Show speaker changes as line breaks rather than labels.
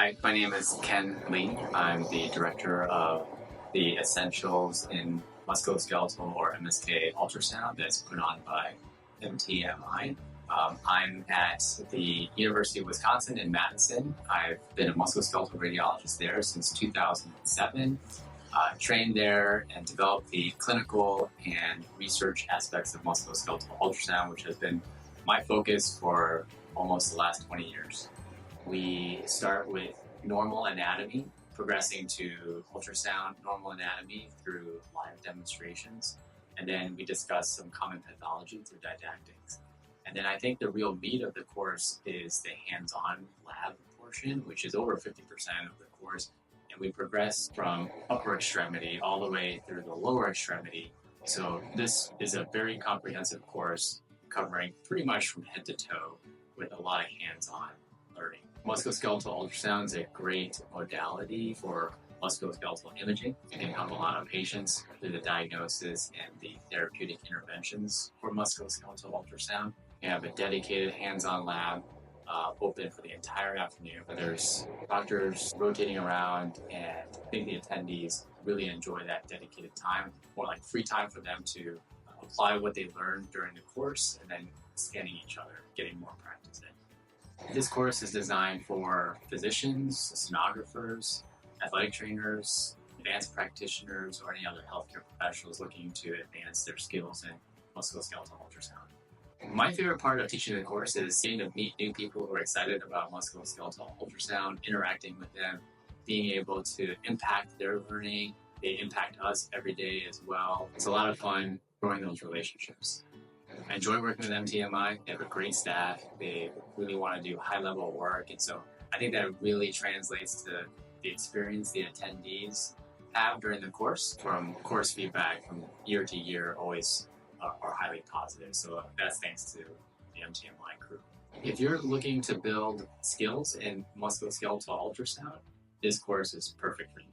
Hi, my name is Ken Lee. I'm the director of the Essentials in Musculoskeletal or MSK Ultrasound that's put on by MTMI. I'm at the University of Wisconsin in Madison. I've been a musculoskeletal radiologist there since 2007. Trained there and developed the clinical and research aspects of musculoskeletal ultrasound, which has been my focus for almost the last 20 years. We start with normal anatomy, progressing to ultrasound normal anatomy through live demonstrations. And then we discuss some common pathology through didactics. And then I think the real meat of the course is the hands-on lab portion, which is over 50% of the course. And we progress from upper extremity all the way through the lower extremity. So this is a very comprehensive course covering pretty much from head to toe with a lot of hands-on learning. Musculoskeletal ultrasound is a great modality for musculoskeletal imaging. It can help a lot of patients through the diagnosis and the therapeutic interventions for musculoskeletal ultrasound. We have a dedicated hands-on lab open for the entire afternoon. There's doctors rotating around, and I think the attendees really enjoy that dedicated time, more like free time for them to apply what they learned during the course and then scanning each other, getting more practice in. This course is designed for physicians, sonographers, athletic trainers, advanced practitioners, or any other healthcare professionals looking to advance their skills in musculoskeletal ultrasound. My favorite part of teaching the course is getting to meet new people who are excited about musculoskeletal ultrasound, interacting with them, being able to impact their learning. They impact us every day as well. It's a lot of fun growing those relationships. I enjoy working with MTMI. They have a great staff. They really want to do high-level work. And so I think that really translates to the experience the attendees have during the course. From course feedback from year to year, always are highly positive. So that's thanks to the MTMI crew. If you're looking to build skills in musculoskeletal ultrasound, this course is perfect for you.